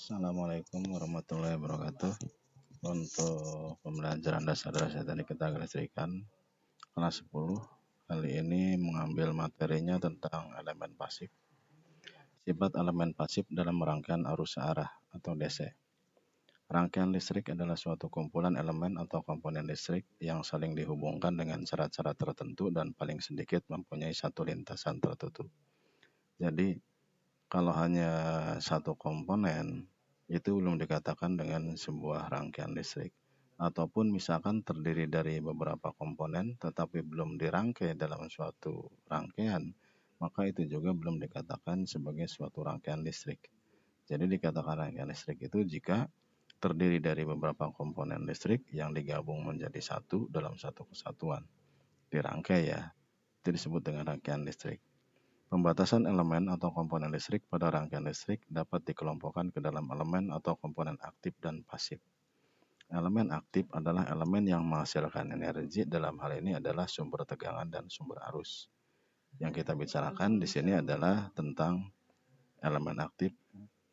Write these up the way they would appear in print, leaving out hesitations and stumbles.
Assalamualaikum warahmatullahi wabarakatuh. Untuk pembelajaran dasar-dasar teknik kelistrikan kelas 10 kali ini mengambil materinya tentang elemen pasif. Sifat elemen pasif dalam rangkaian arus searah atau DC. Rangkaian listrik adalah suatu kumpulan elemen atau komponen listrik yang saling dihubungkan dengan syarat-syarat tertentu dan paling sedikit mempunyai satu lintasan tertutup. Jadi kalau hanya satu komponen itu belum dikatakan dengan sebuah rangkaian listrik. Ataupun misalkan terdiri dari beberapa komponen tetapi belum dirangkai dalam suatu rangkaian, maka itu juga belum dikatakan sebagai suatu rangkaian listrik. Jadi dikatakan rangkaian listrik itu jika terdiri dari beberapa komponen listrik yang digabung menjadi satu dalam satu kesatuan. Dirangkai ya, itu disebut dengan rangkaian listrik. Pembatasan elemen atau komponen listrik pada rangkaian listrik dapat dikelompokkan ke dalam elemen atau komponen aktif dan pasif. Elemen aktif adalah elemen yang menghasilkan energi, dalam hal ini adalah sumber tegangan dan sumber arus. Yang kita bicarakan di sini adalah tentang elemen aktif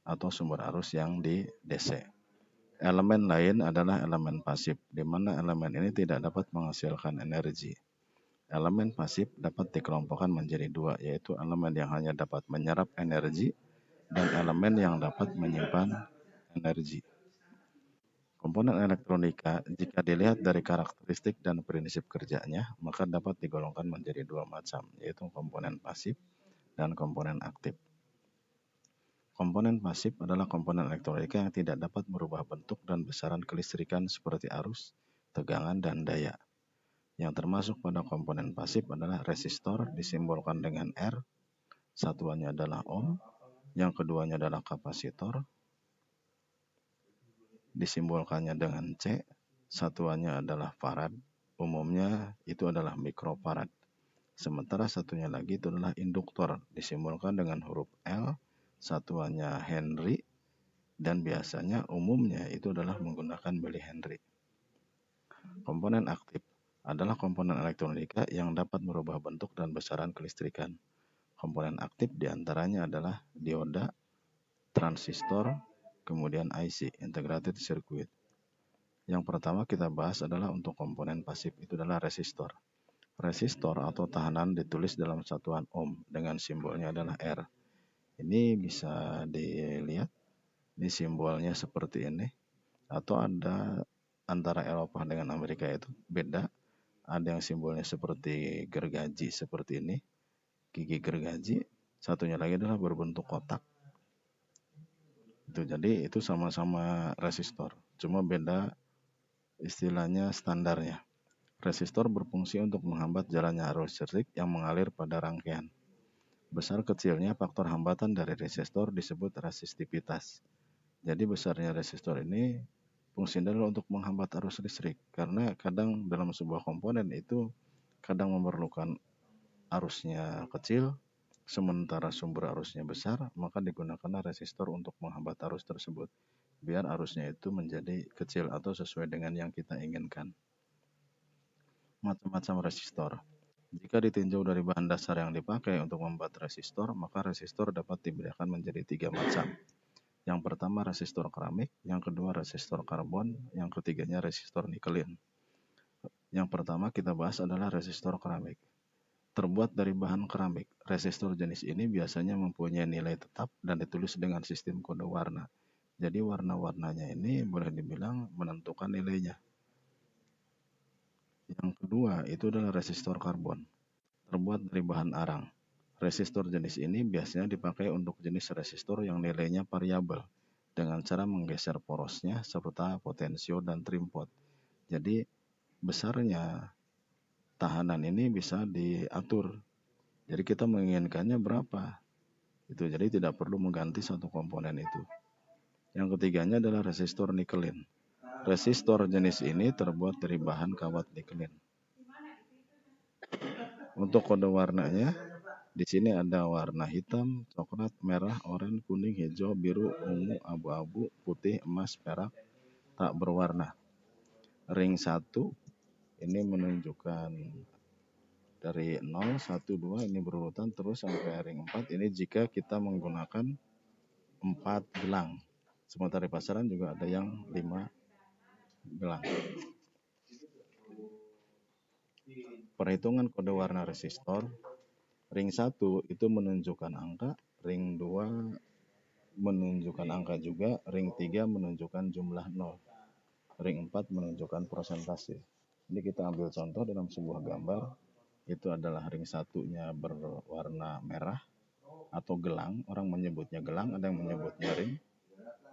atau sumber arus yang di DC. Elemen lain adalah elemen pasif, di mana elemen ini tidak dapat menghasilkan energi. Elemen pasif dapat dikelompokkan menjadi dua, yaitu elemen yang hanya dapat menyerap energi dan elemen yang dapat menyimpan energi. Komponen elektronika, jika dilihat dari karakteristik dan prinsip kerjanya, maka dapat digolongkan menjadi dua macam, yaitu komponen pasif dan komponen aktif. Komponen pasif adalah komponen elektronika yang tidak dapat merubah bentuk dan besaran kelistrikan seperti arus, tegangan, dan daya. Yang termasuk pada komponen pasif adalah resistor disimbolkan dengan R, satuannya adalah ohm, yang keduanya adalah kapasitor, disimbolkannya dengan C, satuannya adalah farad, umumnya itu adalah mikrofarad. Sementara satunya lagi itu adalah induktor, disimbolkan dengan huruf L, satuannya Henry, dan biasanya umumnya itu adalah menggunakan milihenry. Komponen aktif adalah komponen elektronika yang dapat merubah bentuk dan besaran kelistrikan. Komponen aktif diantaranya adalah dioda, transistor, kemudian IC, integrated circuit. Yang pertama kita bahas adalah untuk komponen pasif, itu adalah resistor. Resistor atau tahanan ditulis dalam satuan ohm dengan simbolnya adalah R. Ini bisa dilihat di simbolnya seperti ini, atau ada antara Eropa dengan Amerika itu beda. Ada yang simbolnya seperti gergaji seperti ini, gigi gergaji, satunya lagi adalah berbentuk kotak. Jadi itu sama-sama resistor, cuma beda istilahnya standarnya. Resistor berfungsi untuk menghambat jalannya arus listrik yang mengalir pada rangkaian. Besar kecilnya faktor hambatan dari resistor disebut resistivitas. Jadi besarnya resistor ini fungsinya adalah untuk menghambat arus listrik, karena kadang dalam sebuah komponen itu kadang memerlukan arusnya kecil, sementara sumber arusnya besar, maka digunakanlah resistor untuk menghambat arus tersebut, biar arusnya itu menjadi kecil atau sesuai dengan yang kita inginkan. Macam-macam resistor. Jika ditinjau dari bahan dasar yang dipakai untuk membuat resistor, maka resistor dapat dibedakan menjadi 3 macam. Yang pertama resistor keramik, yang kedua resistor karbon, yang ketiganya resistor nikelin. Yang pertama kita bahas adalah resistor keramik. Terbuat dari bahan keramik, resistor jenis ini biasanya mempunyai nilai tetap dan ditulis dengan sistem kode warna. Jadi warna-warnanya ini boleh dibilang menentukan nilainya. Yang kedua itu adalah resistor karbon. Terbuat dari bahan arang. Resistor jenis ini biasanya dipakai untuk jenis resistor yang nilainya variabel dengan cara menggeser porosnya serta potensio dan trim pot. Jadi besarnya tahanan ini bisa diatur. Jadi kita menginginkannya berapa. Jadi tidak perlu mengganti satu komponen itu. Yang ketiganya adalah resistor nikelin. Resistor jenis ini terbuat dari bahan kawat nikelin. Untuk kode warnanya, di sini ada warna hitam, coklat, merah, oranye, kuning, hijau, biru, ungu, abu-abu, putih, emas, perak, tak berwarna. Ring 1 ini menunjukkan dari 0, 1, 2 ini berurutan terus sampai ring 4 ini jika kita menggunakan 4 gelang. Sementara di pasaran juga ada yang 5 gelang. Perhitungan kode warna resistor, ring 1 itu menunjukkan angka, ring 2 menunjukkan angka juga, ring 3 menunjukkan jumlah 0, ring 4 menunjukkan persentase. Ini kita ambil contoh dalam sebuah gambar, itu adalah ring 1-nya berwarna merah atau gelang, orang menyebutnya gelang, ada yang menyebutnya ring.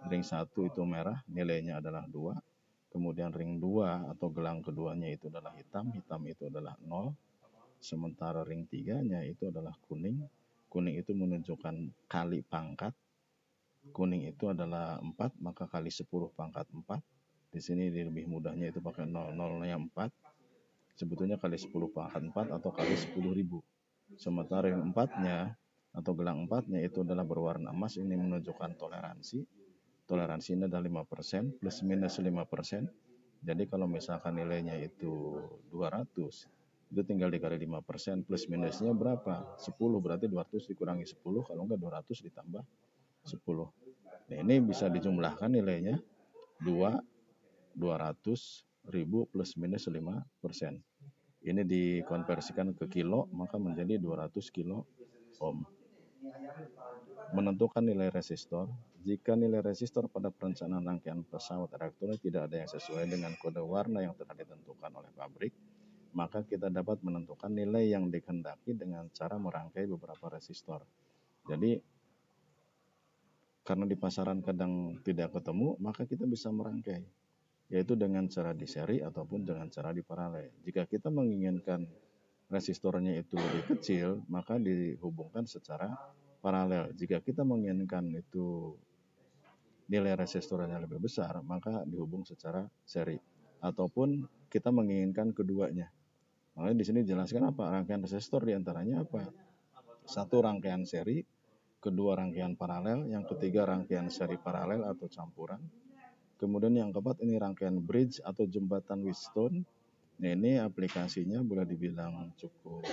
Ring 1 itu merah, nilainya adalah 2. Kemudian ring 2 atau gelang keduanya itu adalah hitam, hitam itu adalah 0. Sementara ring 3-nya itu adalah kuning, kuning itu menunjukkan kali pangkat. Kuning itu adalah 4, maka kali 10 pangkat 4. Di sini lebih mudahnya itu pakai 0, 0-nya 4. Sebetulnya kali 10 pangkat 4 atau kali 10.000. Sementara ring 4-nya atau gelang 4-nya itu adalah berwarna emas, ini menunjukkan toleransi. Toleransinya adalah 5%, plus minus 5%. Jadi kalau misalkan nilainya itu 200, itu tinggal dikali 5%, plus minusnya berapa? 10, berarti 200 dikurangi 10, kalau enggak 200 ditambah 10. Nah, ini bisa dijumlahkan nilainya 200.000 plus minus 5%. Ini dikonversikan ke kilo, maka menjadi 200 kilo ohm. Menentukan nilai resistor. Jika nilai resistor pada perencanaan rangkaian pesawat elektronik tidak ada yang sesuai dengan kode warna yang telah ditentukan oleh pabrik, maka kita dapat menentukan nilai yang dikehendaki dengan cara merangkai beberapa resistor. Jadi, karena di pasaran kadang tidak ketemu, maka kita bisa merangkai, yaitu dengan cara di seri ataupun dengan cara di paralel. Jika kita menginginkan resistornya itu lebih kecil, maka dihubungkan secara paralel. Jika kita menginginkan itu nilai resistornya lebih besar, maka dihubung secara seri. Ataupun kita menginginkan keduanya. Makanya di sini dijelaskan apa rangkaian resistor, diantaranya apa? Satu, rangkaian seri, kedua rangkaian paralel, yang ketiga rangkaian seri paralel atau campuran. Kemudian yang keempat ini rangkaian bridge atau jembatan Wheatstone. Nah, ini aplikasinya boleh dibilang cukup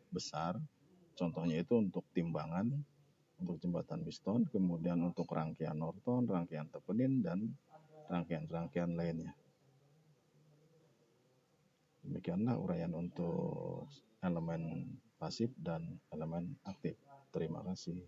besar. Contohnya itu untuk timbangan, untuk jembatan Wheatstone, kemudian untuk rangkaian Norton, rangkaian Thevenin, dan rangkaian-rangkaian lainnya. Demikianlah uraian untuk elemen pasif dan elemen aktif. Terima kasih.